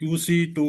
QC2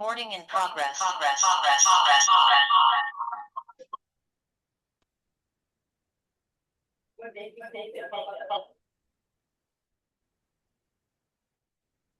Recording in progress.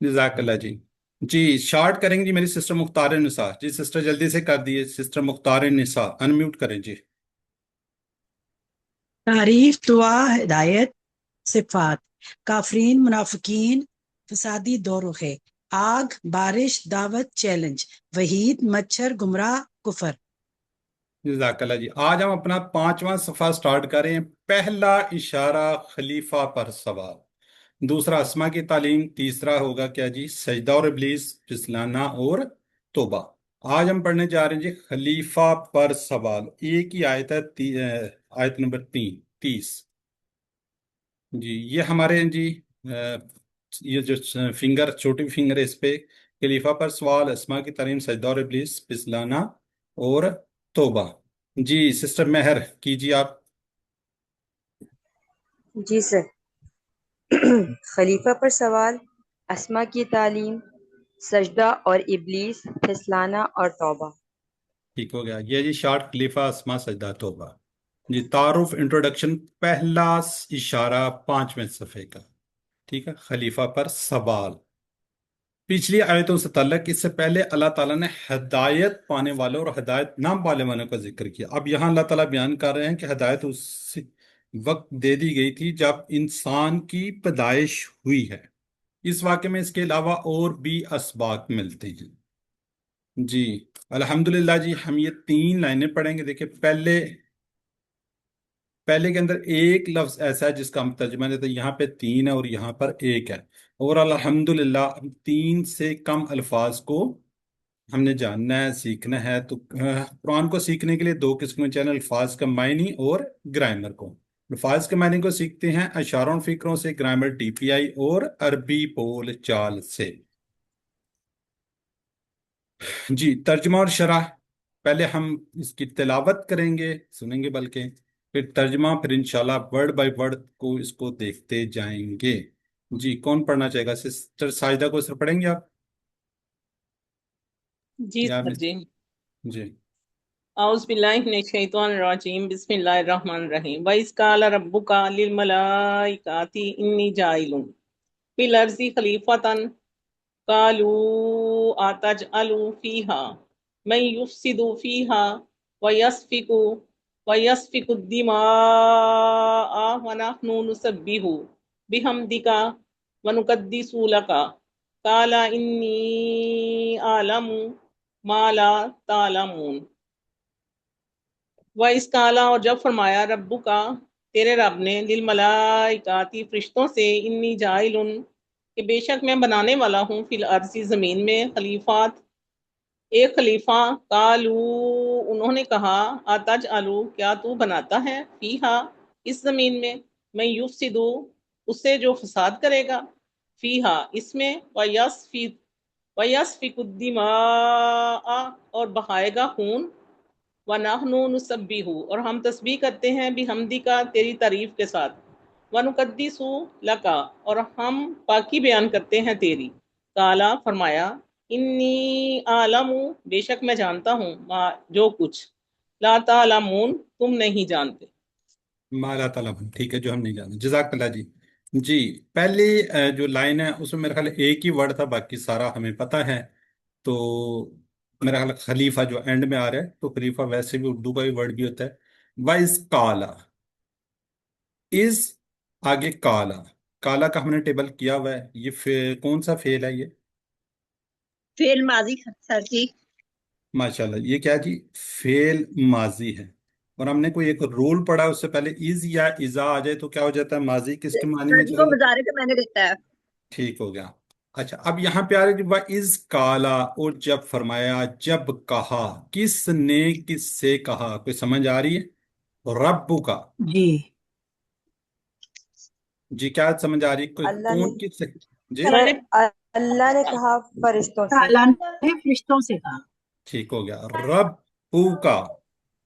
جزاک اللہ جی. جی short کریں گے جی میری سسٹر مختار نساء. جی سسٹر جلدی سے کر دیے. سسٹر مختار نساء انمیوٹ کریں جی. تعریف، دعا، ہدایت، صفات. کافرین، منافقین، فسادی دو رخے. آگ، بارش، دعوت، چیلنج. وحید، مچھر، گمراہ، کفر. جزاک اللہ جی. آج ہم اپنا 5واں صفحہ سٹارٹ کریں. پہلا اشارہ خلیفہ پر سوال. دوسرا اسما کی تعلیم. تیسرا ہوگا کیا جی سجدہ اور ابلیس، پھسلانا اور توبہ. آج ہم پڑھنے جا رہے ہیں جی خلیفہ پر سوال. ایک ہی آیت ہے، آیت نمبر 30. جی یہ ہمارے ہیں جی یہ جو فنگر چھوٹی فنگر ہے اس پہ خلیفہ پر سوال، اسما کی تعلیم، سجدہ اور ابلیس، پھسلانا اور توبہ. جی سسٹر مہر کیجیے آپ. جی سر. خلیفہ پر سوال، اسما کی تعلیم، سجدہ اور ابلیس، پھسلانا اور توبہ. ٹھیک ہو گیا. یہ جی شارٹ خلیفہ، اسما، سجدہ، توبہ. جی تعارف انٹروڈکشن. پہلا اشارہ 5ویں صفحے کا. ٹھیک ہے. خلیفہ پر سوال پچھلی آیتوں سے تعلق. اس سے پہلے اللہ تعالیٰ نے ہدایت پانے والوں اور ہدایت نہ پانے والوں کا ذکر کیا. اب یہاں اللہ تعالیٰ بیان کر رہے ہیں کہ ہدایت اس وقت دے دی گئی تھی جب انسان کی پیدائش ہوئی ہے. اس واقعے میں اس کے علاوہ اور بھی اسباق ملتے ہیں. جی الحمدللہ جی ہم یہ 3 لائنیں پڑھیں گے. دیکھیں پہلے کے اندر ایک لفظ ایسا ہے جس کا ہم ترجمہ دیتے ہیں. یہاں پہ 3 ہے اور یہاں پر 1 ہے. اور الحمدللہ 3 سے کم الفاظ کو ہم نے جاننا ہے، سیکھنا ہے. تو قرآن کو سیکھنے کے لیے 2 قسمیں چینل، الفاظ کا معنی اور گرامر کو. الفاظ کے معنی کو سیکھتے ہیں اشاروں اور فکروں سے، گرامر ٹی پی آئی اور عربی بول چال سے. جی ترجمہ اور شرح. پہلے ہم اس کی تلاوت کریں گے، سنیں گے بلکہ، پھر ترجمہ، پھر انشاءاللہ ورڈ بائی ورڈ کو اس کو دیکھتے جائیں گے. جی کون پڑھنا چاہے گا؟ سسٹر ساجدہ کو سر پڑھیں گے آپ جی یا سر جی. جی اعوذ باللہ من الشیطان الرجیم، بسم اللہ الرحمن الرحیم. وَإِذْ قَالَ رَبُّكَ لِلْمَلَائِكَةِ إِنِّي جَاعِلٌ فِي الْأَرْضِ خَلِيفَةً قَالُوا أَتَجْعَلُ فِيهَا مَن يُفْسِدُ فِيهَا وَيَسْفِكُ الدِّمَاءَ وَنَحْنُ نُسَبِّحُ بِحَمْدِكَ وَنُقَدِّسُ لَكَ قَالَ إِنِّي أَعْلَمُ مَا لَا تَعْلَمُونَ. وَإِذْ قَالَ، اور جب فرمایا، ربو کا تیرے رب نے، للملائکاتی فرشتوں سے، انی جاعل کہ بے شک میں بنانے والا ہوں، فی الارض زمین میں، خلیفات ایک خلیفہ. قالو انہوں نے کہا، اتجعلو کیا تو بناتا ہے، فیہا اس زمین میں یفسدو اس سے جو فساد کرے گا، فیہا اس میں، ویسفک الدماء اور بہائے گا خون، وَنَحْنُ نُسَبِّحُ اور ہم تسبیح کرتے ہیں، بِحَمْدِکَ تیری تعریف کے ساتھ، وَنُقَدِّسُ لَکَ اور ہم پاکی بیان کرتے ہیں تیری. قَالَ فرمایا، انی اعلم بے شک میں جانتا ہوں، ما جو کچھ، لا تعلمون تم نہیں جانتے. مالا تعالیٰ. ٹھیک ہے جو ہم نہیں جانتے. جزاک اللہ جی. جی پہلی جو لائن ہے اس میں میرا خیال ہے ایک ہی ورڈ تھا، باقی سارا ہمیں پتہ ہے. تو میرا خیال ہے خلیفہ جو اینڈ میں آ رہا ہے، تو خلیفہ ویسے بھی اردو کا بھی ورڈ بھی ہوتا ہے. وَإِذْ قَالَ، از آگے کالا. کالا کا ہم نے ٹیبل کیا ہوا ہے. یہ کون سا فعل ہے یہ؟ فعل ماضی سر جی. ماشاءاللہ. یہ کیا جی فعل ماضی ہے. اور ہم نے کوئی ایک رول پڑھا، اس سے پہلے از یا ازا آ جائے تو کیا ہو جاتا ہے؟ ماضی کس کے معنی سر میں جی چلا وہ جاتا ہے؟ مظاہرے کا میں نے دیتا ہے. ٹھیک ہو گیا. اچھا اب یہاں پہ آ رہے جی وَإِذْ قَالَ اور جب فرمایا، جب کہا. کس نے کس سے کہا؟ کوئی سمجھ آ رہی ہے؟ ربو کا. جی جی کیا سمجھ آ رہی ہے؟ کوئی اللہ نے کون کس سے؟ جی اللہ سر، نے اللہ نے کہا فرشتوں سے. اللہ نے فرشتوں سے کہا. ٹھیک ہو گیا. ربو کا.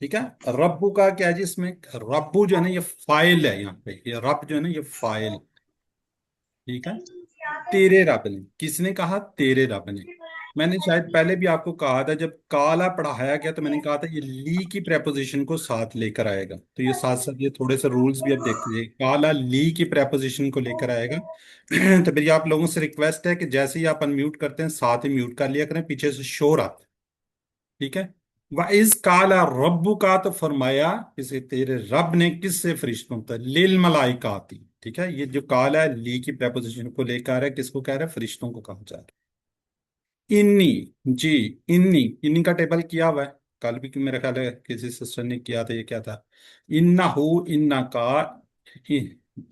ٹھیک ہے. ربو کا کیا ہے جی؟ اس میں ربو جو ہے نا یہ فائل ہے. یہاں پہ یہ رب جو ہے نا یہ فائل. ٹھیک ہے. تیرے رب نے. کس نے کہا؟ تیرے رب نے. میں نے شاید پہلے بھی آپ کو کہا تھا، جب کالا پڑھایا گیا تو میں نے کہا تھا یہ لی کی پریپوزیشن کو ساتھ لے کر آئے گا، تو یہ ساتھ ساتھ یہ تھوڑے سے رولز بھی اب دیکھ لیجیے، کالا لی کی پریپوزیشن کو لے کر آئے گا۔ تو میری آپ لوگوں سے ریکویسٹ ہے کہ جیسے ہی آپ انمیوٹ کرتے ہیں ساتھ ہی میوٹ کر لیا کریں، پیچھے سے شور آتا ہے، ٹھیک ہے؟ وَإِذْ قَالَ رَبُّكَ، تو فرمایا کسی تیرے رب نے کس سے، فرشتوں سے، لِلْمَلَائِكَاتِ، ٹھیک ہے؟ یہ جو کال ہے لی کی پریپوزیشن کو لے کر ہے، کس کو کہہ رہا ہے؟ فرشتوں کو کہا جا رہا ہے۔ انی، جی، انی کا ٹیبل کیا ہوا ہے، کل بھی میرا خیال ہے کسی سسٹر نے کیا تھا، یہ کیا تھا؟ انہو، انکا،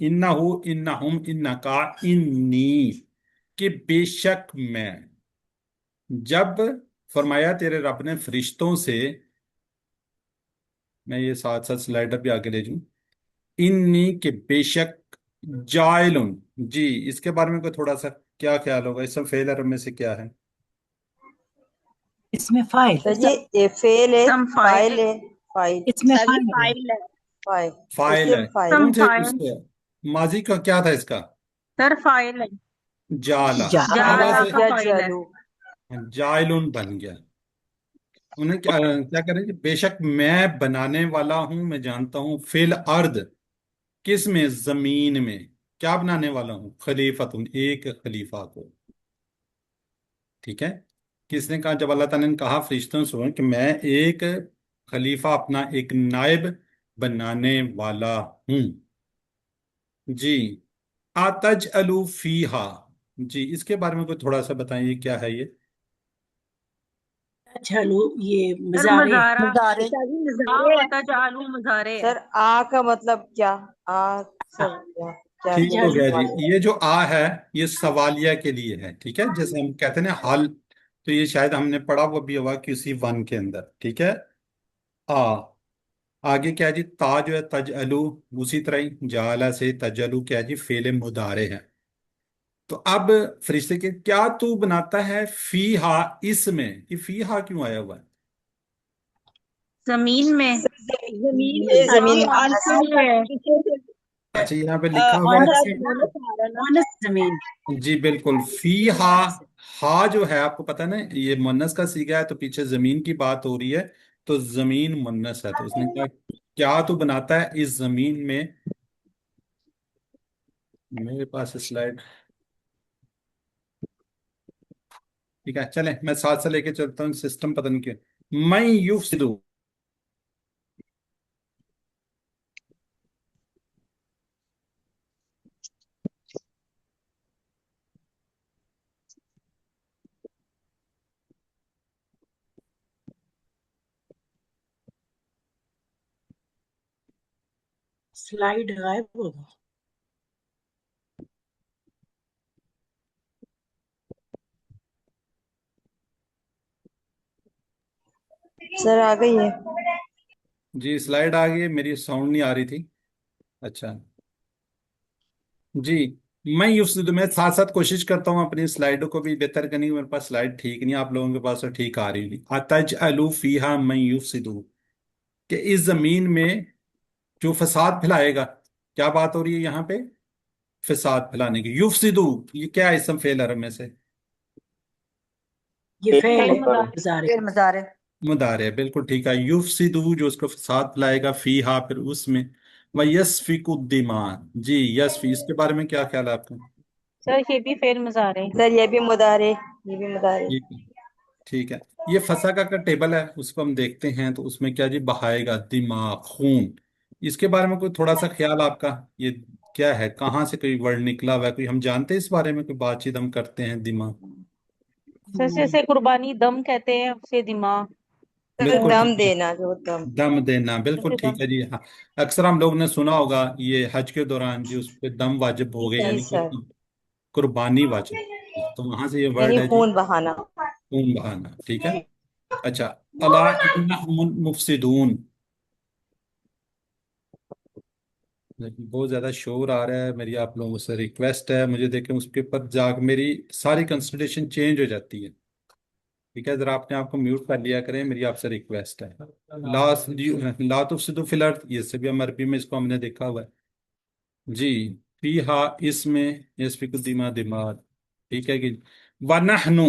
انہو، انہم، انکا، انی، کہ بے شک میں، جب فرمایا تیرے رب نے فرشتوں سے، میں یہ ساتھ ساتھ سلائڈر بھی آگے لے جوں، انی، کہ بے شک، جائلن، جی اس کے بارے میں کوئی تھوڑا سا کیا خیال ہوگا؟ اس میں فعل عرب میں سے کیا ہے؟ اس میں فائل، سر یہ فعل ہے، سم فائل ہے، فائل، اس میں سر یہ فائل ہے، فائل ہے، فائل، فائل ہے، اسم فائل، سم کون سے اس فائل سے ماضی کا کیا تھا اس کا؟ سر فائل ہے، جالا، جعل، جالا جالا سے کا فائل ہے، یجلو، جائلن بن گیا۔ انہیں کیا کیا کریں کہ بے شک میں بنانے والا ہوں، میں جانتا ہوں، فی الارض، کس میں؟ زمین میں، کیا بنانے والا ہوں؟ خلیفت، ایک خلیفہ کو، ٹھیک ہے؟ کس نے کہا؟ جب اللہ تعالیٰ نے کہا فرشتوں سے کہ میں ایک خلیفہ، اپنا ایک نائب بنانے والا ہوں، جی، آتج الو فیہا، جی اس کے بارے میں کوئی تھوڑا سا بتائیے کیا ہے یہ؟ چلو یہ سر مزارے، مزارع، مضارع، سر یہ آ مظاہرے ہے، ہوتا جعلو مزارع ہے، سر کا مطلب کیا؟ سر کیا کیا ٹھیک ہو گیا جی، جعلو، یہ جو ہے یہ سوالیہ کے لیے ہے، ٹھیک ہے؟ جیسے ہم کہتے ہیں نا حل، تو یہ شاید ہم نے پڑھا وہ بھی ہوا کسی ون کے اندر، ٹھیک ہے؟ آ آگے کیا جی؟ تا جو ہے تجعلو، اسی طرح ہی جعلہ سے تجعلو کیا جی؟ فعل مضارع ہے۔ تو اب فرشتے کے کیا تو بناتا ہے فی ہا، اس میں، یہ فی ہا کیوں آیا ہوا ہے؟ زمین میں، زمین میں یہ سر زمین جی مونس کے آج لیے ہے، پیچھے سے اچھا یہاں پہ لکھا ہوا مونس ہے، ہے نا، مونس آ رہا نا، مونس زمین، جی بالکل، فی ہا، ہا جو ہے آپ کو پتا نا یہ مونس کا صیغہ ہے، تو پیچھے زمین کی بات ہو رہی ہے، تو زمین مونس ہے، تو اس نے کہا کیا تو بناتا ہے اس زمین میں؟ میرے پاس سلائڈ، ٹھیک ہے چلیں میں ساتھ سے لے کے چلتا ہوں، سسٹم پتہ نہیں کیوں میں یفسدو، سلائیڈ غائب ہوگا، سر آ گئی ہے، جی سلائڈ آ گئی ہے، میری ساؤنڈ نہیں آ رہی تھی، اچھا جی، میں یفسدو، میں ساتھ ساتھ کوشش کرتا ہوں اپنی سلائڈوں کو بھی بہتر کرنے کی، میرے پاس سلائڈ ٹھیک نہیں، آپ لوگوں کے پاس تو ٹھیک آ رہی ہوگی، اتجعلوا فیہا من یفسدو، کہ اس زمین میں جو فساد پھیلائے گا، کیا بات ہو رہی ہے یہاں پہ؟ فساد پھیلانے کی، یفسدو یہ کیا اسم فعل عرب میں سے؟ یہ فعل فعل ہے مضارع، مضارع، پھر مضارع، مضارع، بالکل ٹھیک ہے، یفسدو جو اس کو فساد پھیلائے گا، فیہا پھر اس میں، وَيَسْفِكُ الدِّمَاءَ، جی یسفی، اس کے بارے میں کیا خیال ہے آپ کا؟ سر یہ بھی فعل مضارع ہے، سر یہ بھی مضارع، یہ بھی مضارع، ٹھیک ہے، ٹھیک ہے، یہ فسا کا ٹیبل ہے، اس کو ہم دیکھتے ہیں، تو اس میں کیا جی؟ بہائے گا دماغ، خون، اس کے بارے میں کوئی تھوڑا سا خیال آپ کا؟ یہ کیا ہے؟ کہاں سے کوئی ورڈ نکلا ہوا ہے؟ کوئی ہم جانتے ہیں اس بارے میں؟ کوئی بات چیت ہم کرتے ہیں؟ دماغ، سر جیسے قربانی دم کہتے ہیں اسے دماغ، سر بالکل دم ٹھیک ہے، دینا، جو دم، دم دینا، بالکل اسے دم، ٹھیک ہے جی، ہاں اکثر ہم لوگ نے سنا ہوگا یہ حج کے دوران جی، اس پہ دم واجب ہو گئے، جی یعنی کہ سر، قربانی واجب، تو وہاں سے یہ ورڈ یعنی ہے جی، خون بہانا، خون بہانا، ٹھیک ہے؟ اچھا، الا انہم المفسدون، بہت زیادہ شور آ رہا ہے، میری آپ لوگوں سے ریکویسٹ ہے، مجھے دیکھیں اس کے اوپر جا کے میری ساری کنسنٹریشن چینج ہو جاتی ہے، ٹھیک ہے؟ ذرا اپنے آپ کو میوٹ کر لیا کریں، میری آپ سے ریکویسٹ ہے، لا لا تفسدوا فی الارض، یہ سے بھی ہم عربی میں اس کو ہم نے دیکھا ہوا ہے جی، فیہا، اس میں، یسفک الدماء، دماغ، ٹھیک ہے کہ وَنَحْنُ،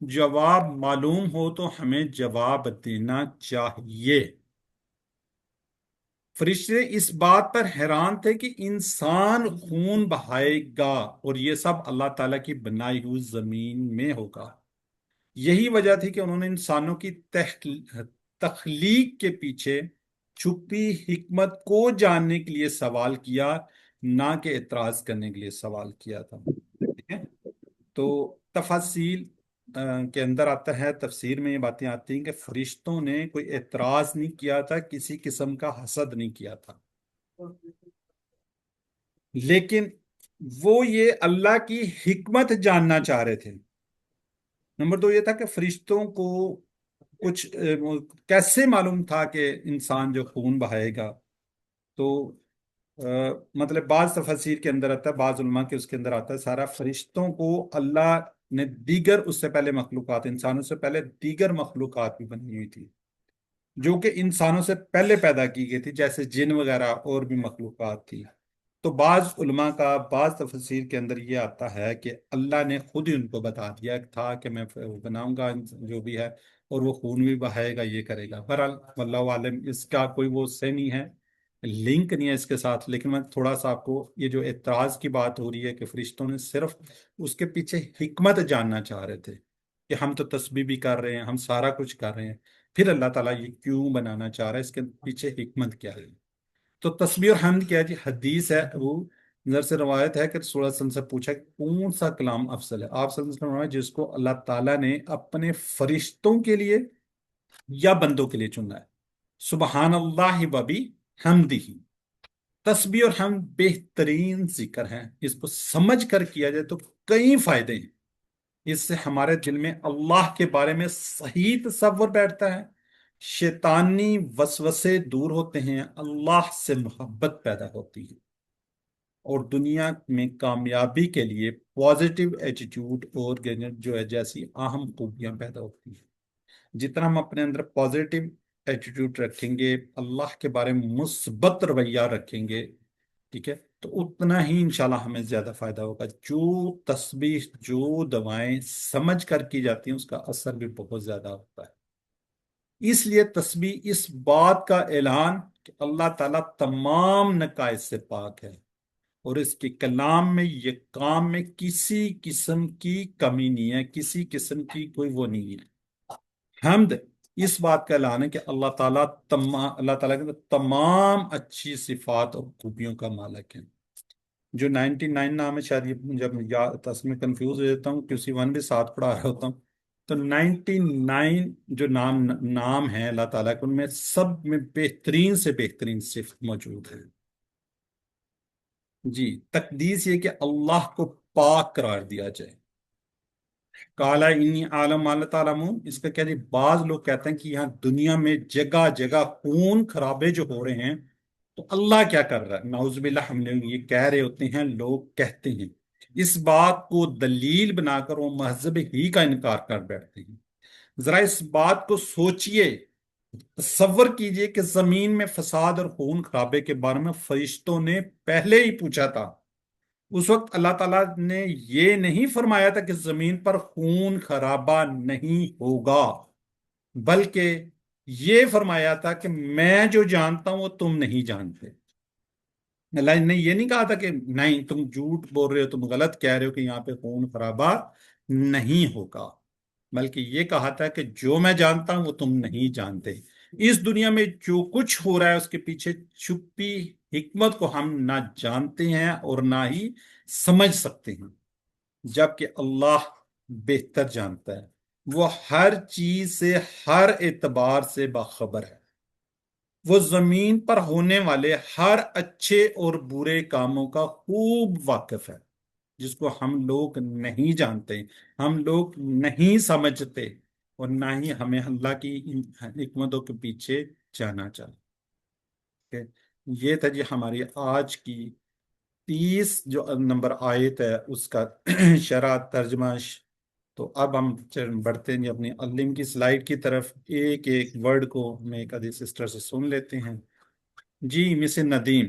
جواب معلوم ہو تو ہمیں جواب دینا چاہیے۔ فرشتے اس بات پر حیران تھے کہ انسان خون بہائے گا اور یہ سب اللہ تعالیٰ کی بنائی ہوئی زمین میں ہوگا۔ یہی وجہ تھی کہ انہوں نے انسانوں کی تخلیق کے پیچھے چھپی حکمت کو جاننے کے لیے سوال کیا، نہ کہ اعتراض کرنے کے لیے سوال کیا تھا۔ ٹھیک ہے؟ تو تفاصیل کے اندر آتا ہے، تفسیر میں یہ باتیں آتی ہیں کہ فرشتوں نے کوئی اعتراض نہیں کیا تھا، کسی قسم کا حسد نہیں کیا تھا، لیکن وہ یہ اللہ کی حکمت جاننا چاہ رہے تھے۔ نمبر 2 یہ تھا کہ فرشتوں کو کچھ کیسے معلوم تھا کہ انسان جو خون بہائے گا؟ تو مطلب بعض تفسیر کے اندر آتا ہے، بعض علماء کے اس کے اندر آتا ہے سارا فرشتوں کو اللہ نے دیگر اس سے پہلے مخلوقات، انسانوں سے پہلے دیگر مخلوقات بھی بنی ہوئی تھی جو کہ انسانوں سے پہلے پیدا کی گئی تھی، جیسے جن وغیرہ اور بھی مخلوقات تھی۔ تو بعض علماء کا بعض تفسیر کے اندر یہ آتا ہے کہ اللہ نے خود ہی ان کو بتا دیا تھا کہ میں بناؤں گا جو بھی ہے، اور وہ خون بھی بہائے گا، یہ کرے گا۔ بہرحال واللہ عالم، اس کا کوئی وہ سے نہیں ہے، لنک نہیں ہے اس کے ساتھ، لیکن میں تھوڑا سا آپ کو یہ جو اعتراض کی بات ہو رہی ہے کہ فرشتوں نے صرف اس کے پیچھے حکمت جاننا چاہ رہے تھے کہ ہم تو تسبیح بھی کر رہے ہیں، ہم سارا کچھ کر رہے ہیں، پھر اللہ تعالیٰ یہ کیوں بنانا چاہ رہا ہے، اس کے پیچھے حکمت کیا ہے؟ تو تسبیح اور حمد کیا جی؟ حدیث ہے، ابو ذر سے روایت ہے کہ رسول اللہ صلی اللہ علیہ وسلم سے پوچھا کہ کون سا کلام افضل ہے؟ آپ صلی اللہ علیہ وسلم نے فرمایا جس کو اللہ تعالیٰ نے اپنے فرشتوں کے لیے یا بندوں کے لیے چنا ہے۔ سبحان اللہ وبی حمدہ، تسبیح اور حمد بہترین ذکر ہیں، اس کو سمجھ کر کیا جائے تو کئی فائدے ہیں۔ اس سے ہمارے دل میں اللہ کے بارے میں صحیح تصور بیٹھتا ہے، شیطانی وسوسے دور ہوتے ہیں، اللہ سے محبت پیدا ہوتی ہے، اور دنیا میں کامیابی کے لیے پازیٹیو ایٹیٹیوڈ اور جو ہے جیسی اہم خوبیاں پیدا ہوتی ہیں۔ جتنا ہم اپنے اندر پازیٹیو ایٹیٹیوڈ رکھیں گے، اللہ کے بارے میں مثبت رویہ رکھیں گے، ٹھیک ہے، تو اتنا ہی انشاءاللہ ہمیں زیادہ فائدہ ہوگا۔ جو تسبیح، جو دعائیں سمجھ کر کی جاتی ہیں اس کا اثر بھی بہت زیادہ ہوتا ہے۔ اس لیے تسبیح اس بات کا اعلان کہ اللہ تعالیٰ تمام نقائص سے پاک ہے اور اس کے کلام میں، یہ کام میں کسی قسم کی کمی نہیں ہے، کسی قسم کی کوئی وہ نہیں ہے۔ حمد اس بات کا اعلان ہے کہ اللہ تعالیٰ کے تمام اچھی صفات اور خوبیوں کا مالک ہے۔ جو 99 نام ہے، شاید یہ جب میں کنفیوز ہو جاتا ہوں، کسی 1 بھی ساتھ پڑھا رہا ہوتا ہوں، تو 99 جو نام ہیں اللہ تعالیٰ کے، ان میں سب میں بہترین سے بہترین صفت موجود ہے۔ جی، تقدیس یہ کہ اللہ کو پاک قرار دیا جائے۔ کالا انی عالم اللہ تعالمون، اس کا کیا جی؟ بعض لوگ کہتے ہیں کہ یہاں دنیا میں جگہ جگہ خون خرابے جو ہو رہے ہیں تو اللہ کیا کر رہا ہے؟ نعوذ باللہ، ہم نے یہ کہہ رہے ہوتے ہیں، لوگ کہتے ہیں، اس بات کو دلیل بنا کر وہ مذہب ہی کا انکار کر بیٹھتے ہیں۔ ذرا اس بات کو سوچئے، تصور کیجئے کہ زمین میں فساد اور خون خرابے کے بارے میں فرشتوں نے پہلے ہی پوچھا تھا۔ اس وقت اللہ تعالیٰ نے یہ نہیں فرمایا تھا کہ زمین پر خون خرابہ نہیں ہوگا، بلکہ یہ فرمایا تھا کہ میں جو جانتا ہوں وہ تم نہیں جانتے۔ اللہ نے یہ نہیں کہا تھا کہ نہیں تم جھوٹ بول رہے ہو، تم غلط کہہ رہے ہو کہ یہاں پہ خون خرابہ نہیں ہوگا، بلکہ یہ کہا تھا کہ جو میں جانتا ہوں وہ تم نہیں جانتے۔ اس دنیا میں جو کچھ ہو رہا ہے اس کے پیچھے چھپی حکمت کو ہم نہ جانتے ہیں اور نہ ہی سمجھ سکتے ہیں، جبکہ اللہ بہتر جانتا ہے، وہ ہر چیز سے، ہر اعتبار سے باخبر ہے، وہ زمین پر ہونے والے ہر اچھے اور برے کاموں کا خوب واقف ہے، جس کو ہم لوگ نہیں جانتے، ہم لوگ نہیں سمجھتے، اور نہ ہی ہمیں اللہ کی ان حکمتوں کے پیچھے جانا چاہیے۔ یہ تھا جی ہماری آج کی 30 جو نمبر آیت ہے اس کا شرح ترجمہ۔ تو اب ہم بڑھتے ہیں اپنی علم کی سلائیڈ کی طرف، ایک ایک ورڈ کو میں ایک آدھی سسٹر سے سن لیتے ہیں۔ جی مس ندیم۔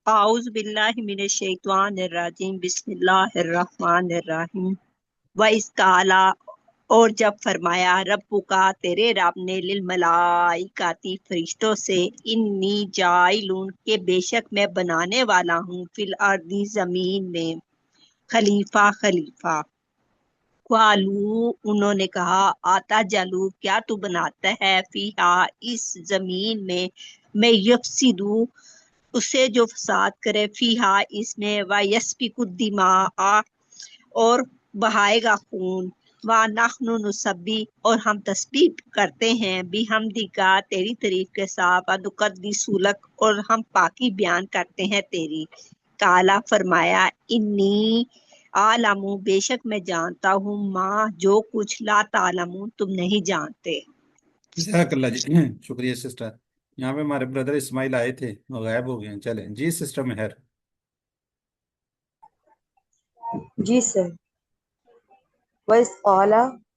اعوذ باللہ من الشیطان الرجیم، بسم اللہ الرحمن الرحیم۔ وَإِذْ اور جب فرمایا ربو کا تیرے رب نے للملائکاتی فرشتوں سے انی جائلون کے بے شک میں بنانے والا ہوں فی الارض زمین میں خلیفہ خلیفہ قالو انہوں نے کہا آتا جلو کیا تو بناتا ہے فیہا اس زمین میں یفسدو اسے جو فساد کرے فیہا اس میں ویسفک الدماء اور بہائے گا خون وَنَحْنُ نُسَبِّحُ اور ہم تسبیح کرتے ہیں بِحَمْدِکَ تیری تعریف کے ساتھ وَنُقَدِّسُ لَک اور ہم پاکی بیان کرتے ہیں تیری کالا فرمایا انی عالم بے شک میں جانتا ہوں ماں جو کچھ لا تعلمون تم نہیں جانتے. جزاک اللہ جی شکریہ سسٹر. یہاں پہ ہمارے بردر اسماعیل آئے تھے وہ غائب ہو گئے ہیں. چلیں جی سسٹر مہر. جی سر. وَإِذْ قَالَ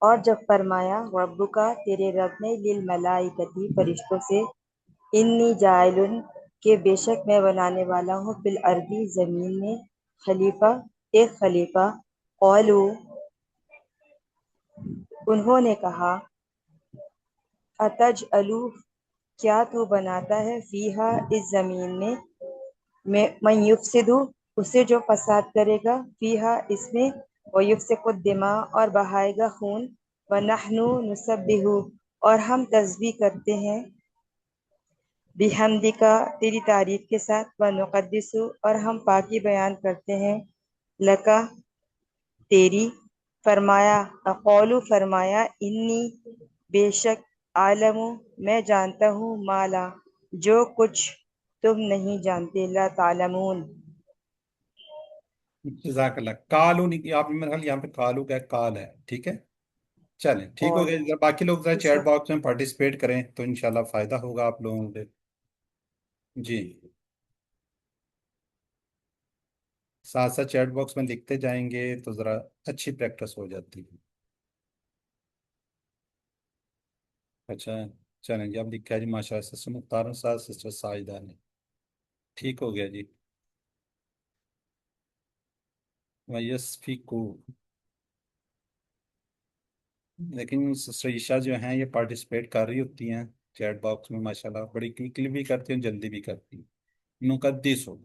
اور جب فرمایا ربک تیرے رب نے للملائکتی فرشتوں سے انی جاعل کہ بے شک میں بنانے والا ہوں فی الارض زمین میں خلیفہ ایک خلیفہ قالو انہوں نے کہا اتجعلو کیا تو بناتا ہے فیہا اس زمین میں من یفسدو اسے جو فساد کرے گا فیہا اس میں ویفسق الدماء اور بہائے گا خون ونحن نسبح اور ہم تسبیح کرتے ہیں بحمدکا تیری تعریف کے ساتھ ونقدس اور ہم پاکی بیان کرتے ہیں لکا تیری فرمایا اقولو فرمایا انی بے شک عالم میں جانتا ہوں مالا جو کچھ تم نہیں جانتے لا تعلمون. جزاک اللہ. کالو نہیں آپ نے میرا خیال یہاں پہ کالو کا کال ہے. ٹھیک ہے چلیں ٹھیک ہو اور گیا. باقی لوگ ذرا جی چیٹ سر. باکس میں پارٹیسپیٹ کریں تو انشاءاللہ فائدہ ہوگا آپ لوگوں کو. جی ساتھ ساتھ چیٹ باکس میں لکھتے جائیں گے تو ذرا اچھی پریکٹس ہو جاتی ہے. اچھا چلیں جی اب لکھا ہے جی ماشاء اللہ سسٹر مختار صاحب سسٹر ساجدہ نے. ٹھیک ہو گیا جی. وَيَسْفِكُ لیکن سسٹر عشاء جو ہیں یہ پارٹیسپیٹ کر رہی ہوتی ہیں چیٹ باکس میں ماشاءاللہ بڑی کلی بھی کرتی ہیں جلدی بھی کرتی ہیں. نقدس ہو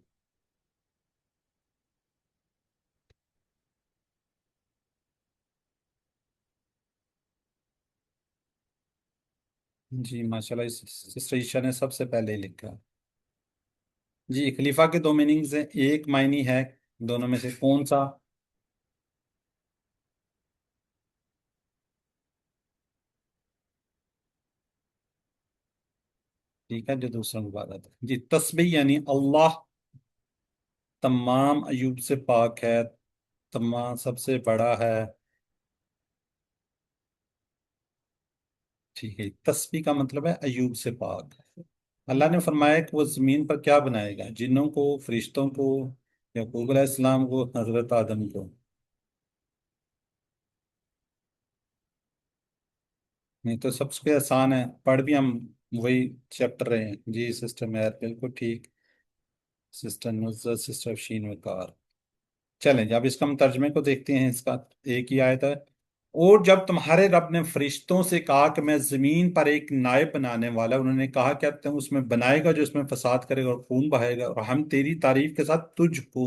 جی ماشاءاللہ سسٹر عشاء نے سب سے پہلے ہی لکھا. جی خلیفہ کے دو میننگز ہیں. ایک معنی ہے دونوں میں سے کون سا؟ ٹھیک ہے جو دوسرا عبادت ہے. جی تسبیح یعنی اللہ تمام عیوب سے پاک ہے تمام سب سے بڑا ہے. ٹھیک ہے تسبیح کا مطلب ہے عیوب سے پاک. اللہ نے فرمایا کہ وہ زمین پر کیا بنائے گا جنوں کو فرشتوں کو یعقوب علیہ السلام کو حضرت آدم کو. نہیں تو سب سے آسان ہے پڑھ بھی ہم وہی چیپٹر رہے ہیں. جی سسٹر مہر بالکل ٹھیک. سسٹر نصرت سسٹر شین وقار. چلیں جب اس کا ہم ترجمے کو دیکھتے ہیں. اس کا ایک ہی آیت ہے. اور جب تمہارے رب نے فرشتوں سے کہا کہ میں زمین پر ایک نائب بنانے والا انہوں نے کہا کیا تم اس میں بنائے گا جو اس میں فساد کرے گا اور خون بہائے گا اور ہم تیری تعریف کے ساتھ تجھ کو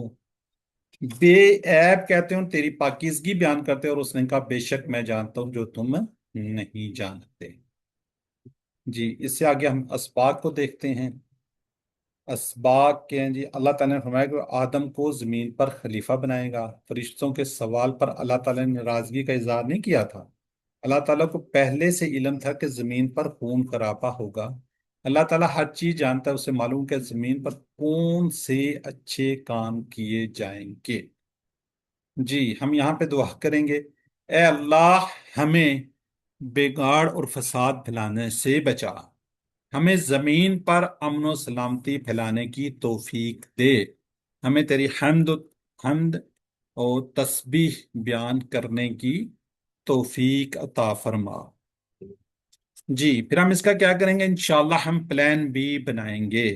بے عیب کہتے ہیں تیری پاکیزگی بیان کرتے ہیں. اور اس نے کہا بے شک میں جانتا ہوں جو تم نہیں جانتے. جی اس سے آگے ہم اسباق کو دیکھتے ہیں. اسباق کے ہیں جی اللہ تعالیٰ نے فرمایا کہ آدم کو زمین پر خلیفہ بنائے گا. فرشتوں کے سوال پر اللہ تعالیٰ نے ناراضگی کا اظہار نہیں کیا تھا. اللہ تعالیٰ کو پہلے سے علم تھا کہ زمین پر خون خرابہ ہوگا. اللہ تعالیٰ ہر چیز جانتا ہے. اسے معلوم کہ زمین پر کون سے اچھے کام کیے جائیں گے. جی ہم یہاں پہ دعا کریں گے اے اللہ ہمیں بگاڑ اور فساد پھیلانے سے بچا. ہمیں زمین پر امن و سلامتی پھیلانے کی توفیق دے. ہمیں تیری حمد اور تسبیح بیان کرنے کی توفیق عطا فرما. جی پھر ہم اس کا کیا کریں گے انشاءاللہ ہم پلان بھی بنائیں گے.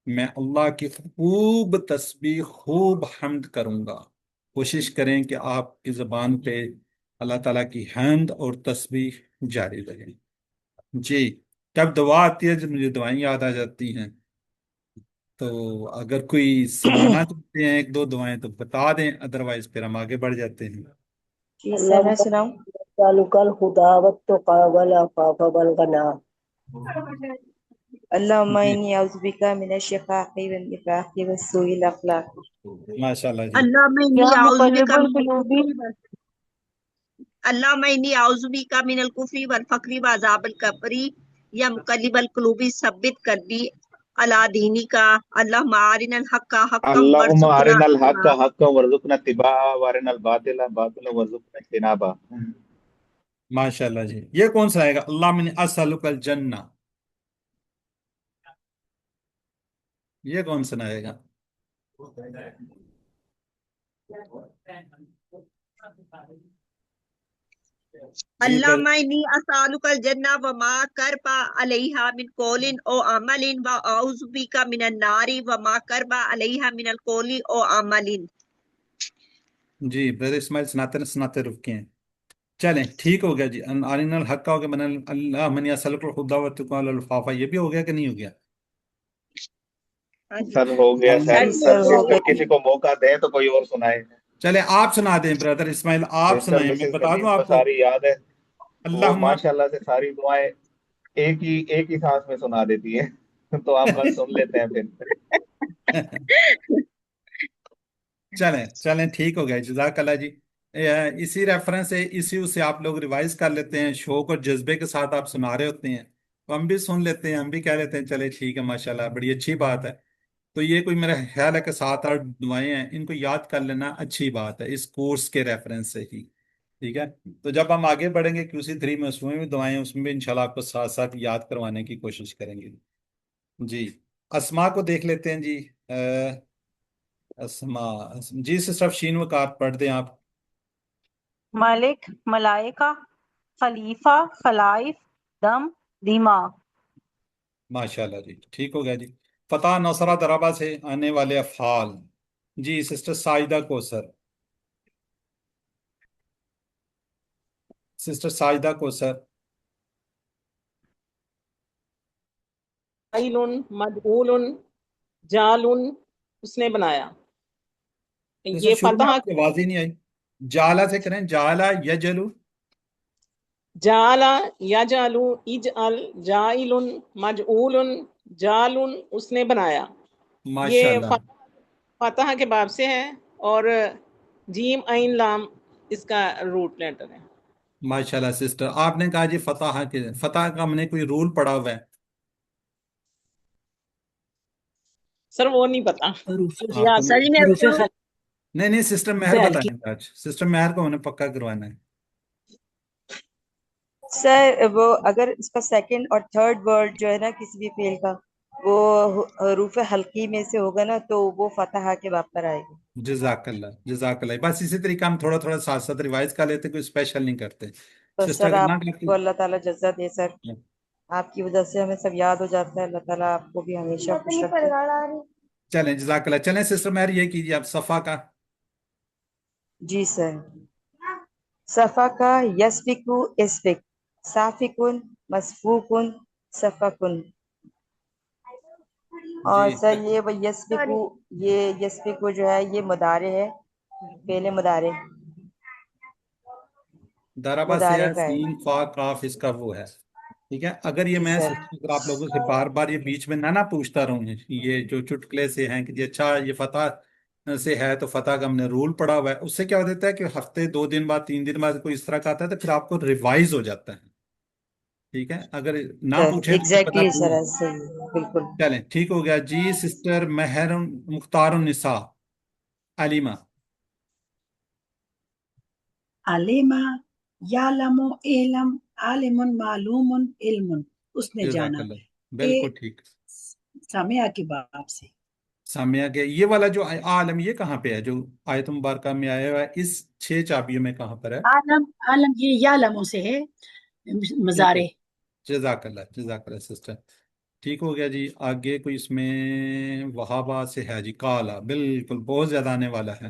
میں اللہ کی خوب تسبیح خوب حمد کروں گا کوشش کریں کہ آپ کی زبان پہ اللہ تعالیٰ کی حمد اور تسبیح جاری رہے. جی. جب دعا آتی ہے جب مجھے دعائیں یاد آ جاتی ہیں، تو اگر کوئی سنانا چاہتے ہیں ایک دو دعائیں تو بتا دیں، ادروائز پھر ہم آگے بڑھ جاتے ہیں. جی سر میں سناؤں؟ نسألك الهدى والتقى والعفاف والغنى. اللهم جی إني أعوذ بك من الشقاق والنفاق وسوء الأخلاق. ماشاء اللہ جی. اللهم إني يا أعوذ بك مقلب من القلوب اللهم إني أعوذ بك من الكفر والفقر وعذاب القبر يا مقلب القلوب ثبت قلبي على دينك اللهم أرنا الحق حقا اللهم وارزقنا أرنا الحق اتباعه. حقا وارزقنا اتباعه وارنا الباطل باطلا وارزقنا اجتنابه. ماشاء اللہ جی. یہ کون سا آئے گا؟ اللہ من اسألک الجنہ، یہ کون سنائے گا؟ جی اللهم إني أسألك الجنة وما قرب عليها من قول أو عمل وأعوذ بك من النار وما قرب عليها من القول أو عمل. جی بردر اسماعیل سناتے رکے ہیں. چلیں ٹھیک ہو گیا جی. آرین الحق ہو گیا، من اللہ من یسألک الخدا والتقوی والعفاف، یہ بھی ہو گیا کہ نہیں ہو گیا؟ سر ہو گیا اللہ سر. جی سر سر ہو اگر گیا. کسی کو موقع دیں تو کوئی اور سنائے. چلے آپ سنا دیں برادر اسماعیل، آپ سسٹر سنائیں، میں مسز بتا کلیم دوں کو آپ کو. ساری یاد ہے. وہ اللہم ماشاءاللہ سے ساری دعائیں ایک ہی سانس میں سنا دیتی ہیں. تو ہم کل سن لیتے ہیں پھر. چلیں ٹھیک ہو گیا، جزاک اللہ جی. اسی ریفرنس سے اسی سے آپ لوگ ریوائز کر لیتے ہیں، شوق اور جذبے کے ساتھ آپ سنا رہے ہوتے ہیں تو ہم بھی سن لیتے ہیں، ہم بھی کہہ لیتے ہیں چلے ٹھیک ہے ماشاءاللہ بڑی اچھی بات ہے. تو یہ کوئی میرا خیال ہے کہ 7-8 دعائیں ہیں، ان کو یاد کر لینا اچھی بات ہے اس کورس کے ریفرنس سے ہی. ٹھیک ہے. تو جب ہم آگے بڑھیں گے QC3 میں، اس میں بھی دعائیں ہیں، اس میں بھی انشاءاللہ آپ کو ساتھ ساتھ یاد کروانے کی کوشش کریں گے. جی. اسما کو دیکھ لیتے ہیں جی. اسما جی سسٹر شین وقار پڑھ دیں آپ. ملک ملائکہ خلیفہ خلائف دم دماغ. ماشاءاللہ جی ٹھیک ہو گیا جی. فتح نصرہ دربا سے آنے والے افعال. جی سسٹر ساجدہ کوثر. سسٹر ساجدہ کوثر. فاعل مجعول جال اس نے بنایا. سسٹر یہ شروع میں فتح آپ کی آواز ہی نہیں آئی. جالا سے کریں، جالا یجلو. جالا یجعل اجعل جائل مجعول جال اس نے بنایا. یہ ماشاءاللہ فتح کے باب سے ہے اور جیم عین لام اس کا روٹ لیٹر ہے. ماشاءاللہ سسٹر. آپ نے کہا جی فتح کے، فتح کا ہم نے کوئی رول پڑھا ہوا ہے؟ سر وہ نہیں پتا. آپ کو سر جی میں نہیں سسٹر مہر بتائیں گے آج. سسٹر مہر کو ہمیں پکا کروانا ہے. سر وہ اگر اس کا سیکنڈ اور تھرڈ ورڈ جو ہے نا کسی بھی فعل کا وہ حروف حلقی میں سے ہوگا نا تو وہ فتح کے باب پر آئے گا. جزاک اللہ جزاک اللہ. بس اسی طریقہ ہم تھوڑا تھوڑا ساتھ ساتھ ریوائز کر لیتے، کوئی اسپیشل نہیں کرتے. تو سسٹر سر اگر آپ نہ کرتی کو اللہ تعالیٰ جزا دے سر. آپ کی وجہ سے ہمیں سب یاد ہو جاتا ہے. اللہ تعالیٰ آپ کو بھی ہمیشہ خوش رکھے. چلیں جزاک اللہ. چلیں سسٹر مہر یہ کیجیے آپ صفا کا. جی سر. صفا کا یسفکو اسفک، صافکن مسفوکن صفکن. اور جی سر یہ یسفکو، یہ یسفکو جو ہے یہ مضارع ہے، فعل مضارع دربا سے مضارع ہے، کا ہے. سین فا کاف اس کا وہ ہے. ٹھیک ہے. اگر یہ جی میں سر. اگر آپ لوگوں سے بار بار یہ بیچ میں نہ پوچھتا رہوں، یہ جو چٹکلے سے ہیں کہ جی اچھا یہ فتح سے ہے تو فتح کا ہم نے رول پڑا ہوا ہے، اس سے کیا ہو دیتا ہے کہ ہفتے 2 دن بعد 3 دن بعد کوئی اس طرح کا آتا ہے تو پھر آپ کو ریوائز ہو جاتا ہے. ٹھیک ہے. اگر نہ سر پوچھیں تو پھر پتہ ایگزیکٹلی سر بھول. ایسے ہی بالکل. چلیں ٹھیک ہو گیا جی. سسٹر مہر مختار النساء علیمہ. علیما یعلم علم عالم معلوم علم اس نے جزاک جانا. اللہ یہ بالکل ٹھیک. سامعہ کے باب سے. سامعہ کے یہ والا جو عالم یہ کہاں پہ ہے جو آیت مبارکہ میں آیا ہوا ہے، اس 6 چابیوں میں کہاں پر ہے؟ عالم یہ یعلم سے ہے مضارع. جزاک اللہ جزاک اللہ سسٹر. ٹھیک ہو گیا جی. آگے کوئی اس میں وہابہ سے ہے جی. کالا بالکل بہت زیادہ آنے والا ہے.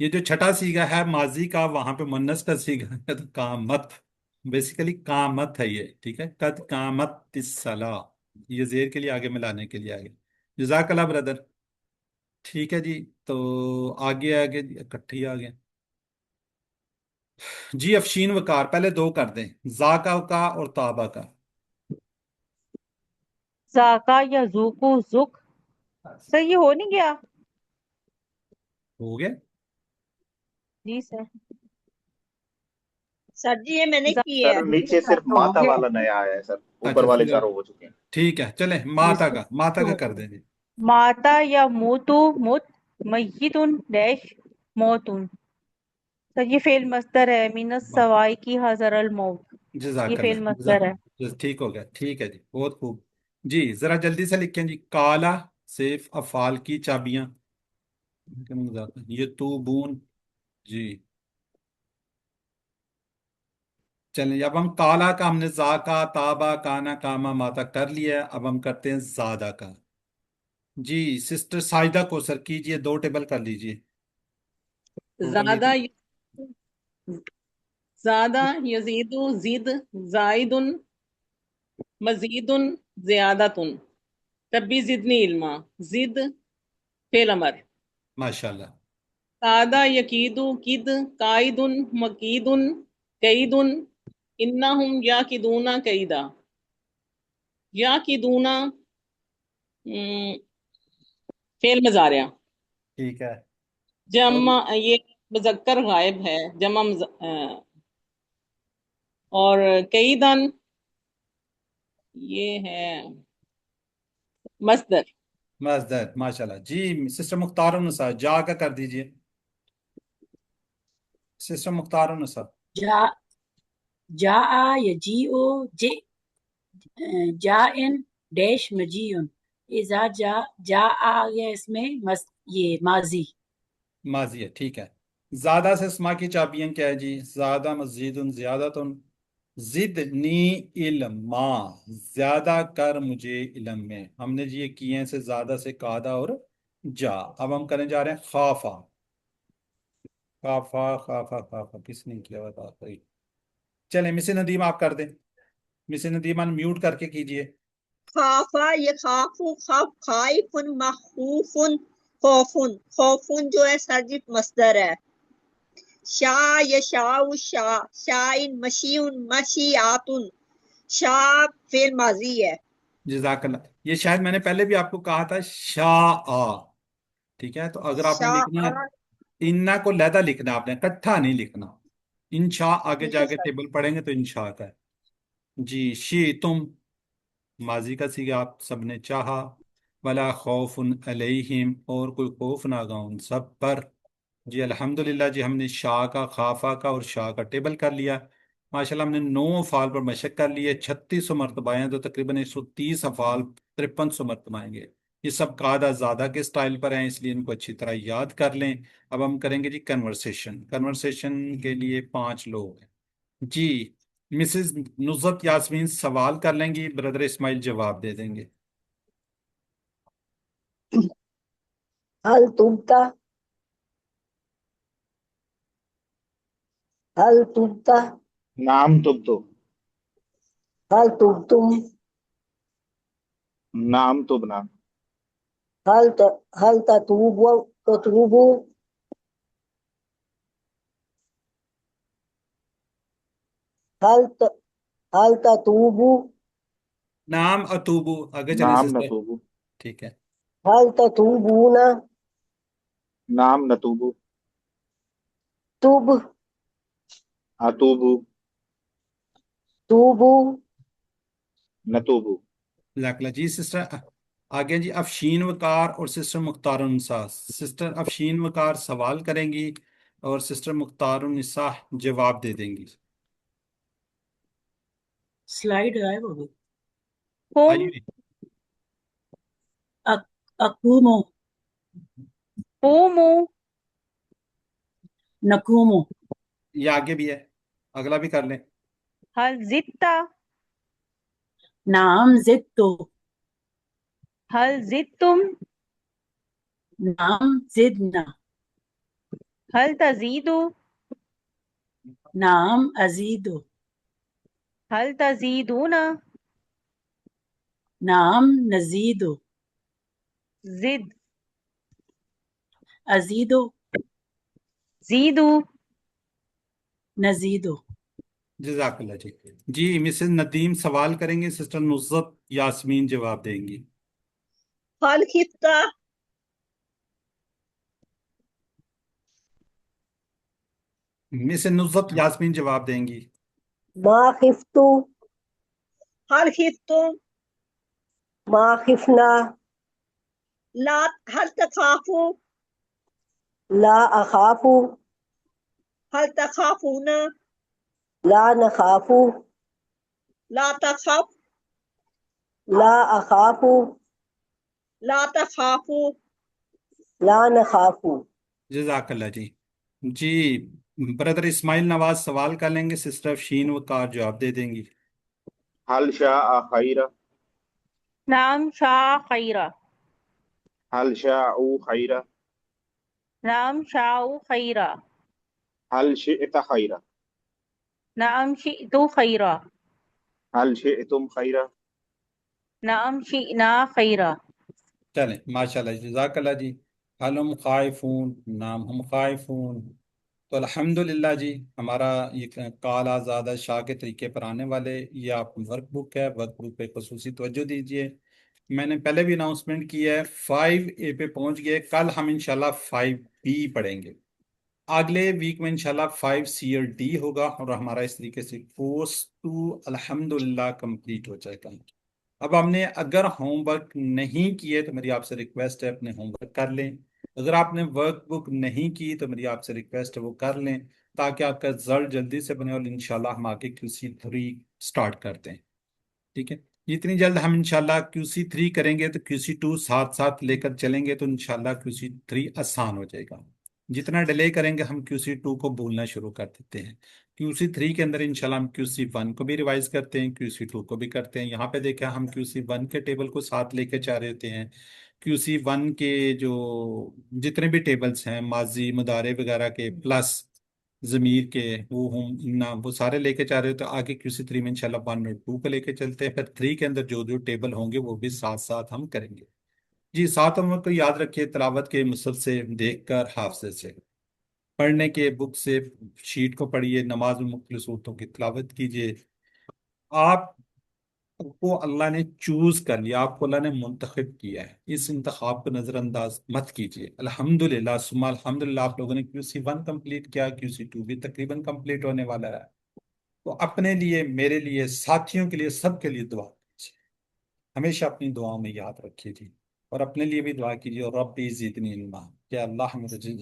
یہ جو چھٹا سیگا ہے ماضی کا، وہاں پہ مونس کا سیگا ہے تو قامت، بیسیکلی قامت ہے یہ، ٹھیک ہے، قد قامت الصلاۃ، یہ زیر کے لیے آگے ملانے کے لیے آگے. جزاک اللہ بردر. ٹھیک ہے جی، تو آگے آگے جی، اکٹھے ہی آگے. جی افشین وقار پہلے دو کر دیں، ذاکا کا اور تابا کا. ذاکا یا ذوقو ذک. سر یہ ہو نہیں گیا؟ ہو گیا. جی سر. سر جی یہ میں نے کی ذا- ہے. سر نیچے صرف تو ہو ماتا گیا. والا نیا آیا ہے سر، اوپر اچھا والے چاروں ہو چکے ہیں. ٹھیک ہے، چلیں یہ ماتا کا، صرف ماتا تو کا ہو کر گیا. دیں جی. ماتا یا موتو مت، میتن ڈیش موتن. سر یہ فعل مصدر ہے، من السوائی کی حضر الموت. یہ جزاک فعل اللہ مصدر ہے. ٹھیک ہو گیا، ٹھیک ہے جی، بہت خوب. جی ذرا جلدی سے لکھیں جی. کالا صرف افعال کی چابیاں، یہ تو بون. جی چلیں، اب ہم کالا کا، ہم نے زا کا، تابا، کانا، کاما، ماتا کر لیا ہے، اب ہم کرتے ہیں زادہ کا. جی سسٹر ساجدہ کو سر کیجئے، دو ٹیبل کر لیجئے. ٹوٹل یہ زادہ زادہ یزید زید زائد مزید زیادت. ربی زدنی علما، زد فعل امر. ماشاء اللہ. قادہ یقید کد قائد مقید قید انہم یاکدون قیدا. یاکدون فعل مضارع. ٹھیک ہے. جمع یہ مذکر غائب ہے، جمع اور قیدن یہ ہے مصدر. مزدد ماشاء اللہ. جی سسٹر مختار النساء جا کا کر دیجئے. سسٹر مختار النساء. جا جا یجیء جائن ڈیش مجیون. اذا جا آ گیا اس میں یہ ماضی. ماضی ہے، ٹھیک ہے. زیادہ سے اسما کی چابیاں کیا ہے جی؟ زیادہ مزید زیادتن. زدنی علما، زیادہ کر مجھے علم میں. ہم نے جی یہ کیے ہیں سے زیادہ سے قادہ اور جا. اب ہم کرنے جا رہے ہیں خافا. خافا خافا خافا کس نے کیا بتا صحیح. چلیں مس ندیم آپ کر دیں. مس ندیم میوٹ کر کے کیجئے. خافا یہ خافو خف خائفن مخوفن خوفن. خوفن جو ہے سر جی مصدر ہے. شاء یشاء شاء شائن مشیون مشیاتن. شاء فعل ماضی ہے. جزاک اللہ. یہ شاید میں نے پہلے بھی آپ کو کہا تھا شاء، ٹھیک ہے، تو اگر آپ نے شاء لکھنا ہے انا کو لہدا لکھنا ہے، آپ نے کٹھا نہیں لکھنا. انشاء آگے ٹھیک جا ہے کے سر. ٹیبل پڑھیں گے تو انشاء کا ہے. جی شی تم، ماضی کا سیگا، آپ سب نے چاہا. ولا خوف علیہم، اور کوئی خوف نہ گا ان سب پر. جی الحمدللہ جی، ہم نے شاء کا، خافا کا اور شاء کا ٹیبل کر لیا. ماشاءاللہ ہم نے 9 افعال پر مشق کر لی ہے. 3600 مرتبہ ہیں تو تقریباً 130 افعال 5300 مرتبہ آئیں گے. یہ سب قاعدہ زادہ کے سٹائل پر ہیں، اس لیے ان کو اچھی طرح یاد کر لیں. اب ہم کریں گے جی کنورسیشن. کنورسیشن کے لیے 5 لوگ ہیں. جی مسز نصرت یاسمین سوال کر لیں گی، بردر اسماعیل جواب دے دیں گے. هل تبت هل تبت نام تب تو، هل تبتم نام تبنا، هل تتوبوا هل تتوبوا نام اتوبو، آگے چلیں نام سسٹر. نتوبو، ٹھیک ہے. هل تتوبون نام نتوبو، تب اتوبو، توبوا نتوبو. لاکلہ. جی سسٹر آگے جی افشین وقار اور سسٹر مختار النساء. سسٹر افشین وقار سوال کریں گی اور سسٹر مختار النساء جواب دے دیں گی. سلائیڈ غائب ہو گئی. قم آئیے. اقومو قوموا نقومو. یہ آگے بھی ہے، اگلا بھی کر لیں. هل زدت نعم زدتو. هل زدتم نعم زدنا. هل تزيد؟ نعم أزيد. هل تزيدون؟ نعم نزيد. زد. أزيد. زيدوا. نزيد. جزاک اللہ جی. جی مسز ندیم سوال کریں گے، سسٹر نصرت یاسمین جواب دیں گی. هل خفت؟ مسز نصرت یاسمین جواب دیں گی. ما خفت. هل خفتم؟ ما خفنا. لا. هل تخافوا؟ لا أخاف. هل تخافون؟ لا نخاف. لا تخف. لا أخاف. لا تخافوا. لا نخاف. جزاک اللہ جی. جی بردر اسماعیل نواز سوال کر لیں گے، سسٹر شین وقار جواب دے دیں گی. هل شاء خيرا. نعم شاء خيرا. هل شاءوا خيرا. نعم شاء خيرا. هل شئت خيرا. نعم شئت خيرا. هل شئتم خيرا. نعم شئنا خيرا. چلیں ماشاء اللہ جزاک اللہ جی. حل ہم خائفون، نام ہم خائفون. تو الحمدللہ جی ہمارا یہ کال آزادہ شاہ کے طریقے پر آنے والے یہ آپ ورک بک ہے، ورک بک پہ خصوصی توجہ دیجیے. میں نے پہلے بھی اناؤنسمنٹ کی ہے، 5A پہ پہنچ گئے. کل ہم انشاءاللہ 5B پڑھیں گے. اگلے ویک میں انشاءاللہ 5C اور D ہوگا، اور ہمارا اس طریقے سے کورس 2 الحمدللہ کمپلیٹ ہو جائے گا. اب ہم نے اگر ہوم ورک نہیں کیے تو میری آپ سے ریکویسٹ ہے اپنے ہوم ورک کر لیں. اگر آپ نے ورک بک نہیں کی تو میری آپ سے ریکویسٹ ہے وہ کر لیں، تاکہ آپ کا رزلٹ جلدی سے بنے اور انشاءاللہ ہم آگے QC3 سٹارٹ کرتے ہیں. ٹھیک ہے، جتنی جلد ہم انشاءاللہ QC3 کریں گے تو QC2 ساتھ ساتھ لے کر چلیں گے تو انشاءاللہ QC3 آسان ہو جائے گا. جتنا ڈیلے کریں گے ہم QC2 کو بھولنا شروع کر دیتے ہیں. QC3 کے اندر انشاءاللہ ہم QC1 کو بھی ریوائز کرتے ہیں، QC2 کو بھی کرتے ہیں. یہاں پہ دیکھیں ہم QC1 کے ٹیبل کو ساتھ لے کے چاہ رہے ہوتے ہیں. QC1 کے جو جتنے بھی ٹیبلز ہیں ماضی مضارع وغیرہ کے پلس ضمیر کے وہ سارے لے کے چاہ رہے ہوتے ہیں. آگے QC3 میں انشاءاللہ 1 اور 2 کو لے کے چلتے ہیں، پھر 3 کے اندر جو جو ٹیبل ہوں گے وہ بھی ساتھ ساتھ ہم کریں گے. جی ساتھ ہم کو یاد رکھیے تلاوت کے مصحف سے دیکھ کر حافظ سے پڑھنے کے بک سے شیٹ کو پڑھیے، نماز میں مختلف صورتوں کی تلاوت کیجیے. آپ کو اللہ نے چوز کر لیا، آپ کو اللہ نے منتخب کیا ہے، اس انتخاب کو نظر انداز مت کیجیے. الحمدللہ ثم الحمدللہ آپ لوگوں نے QC1 کمپلیٹ کیا، QC2 بھی تقریباً کمپلیٹ ہونے والا ہے. تو اپنے لیے، میرے لیے، ساتھیوں کے لیے، سب کے لیے دعا کیجیے. ہمیشہ اپنی دعاؤں میں یاد رکھیے جی، اور اپنے لیے بھی دعا کیجیے. اور رب زدنی علما، کہ اللہ مجھے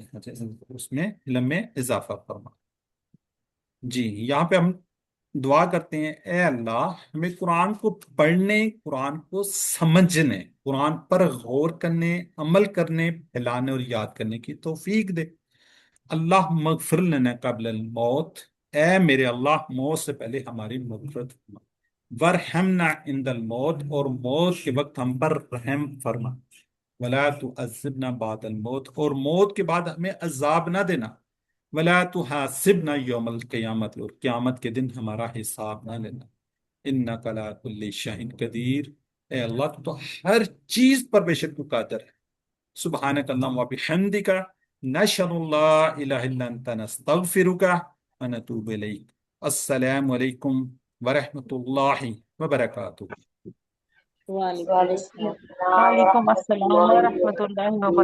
اس میں علم میں اضافہ فرما. جی یہاں پہ ہم دعا کرتے ہیں، اے اللہ ہمیں قرآن کو پڑھنے، قرآن کو سمجھنے، قرآن پر غور کرنے، عمل کرنے، پھیلانے اور یاد کرنے کی توفیق دے. اللہ مغفر لنا قبل الموت، اے میرے اللہ موت سے پہلے ہماری مغفرت فرما. ورحمنا عند الموت، اور موت کے وقت ہم پر رحم فرما. ولا تعذبنا بعد الموت، اور موت کے بعد ہمیں عذاب نہ دینا. ولا تحاسبنا یوم القیامت، اور قیامت کے دن ہمارا حساب نہ لینا. انک علی کل شیء قدیر، اے اللہ تو ہر چیز پر بے شک تو قادر ہے. سبحانک اللہم و بحمدک، نشہد لا الہ الا انت، نستغفرک و نتوب الیک. السلام علیکم ورحمۃ اللہ وبرکاتہ. وعلیکم وعلیکم السلام. السلام وعلیکم ورحمۃ السلام اللہ ورحمۃ اللہ وبرکاتہ.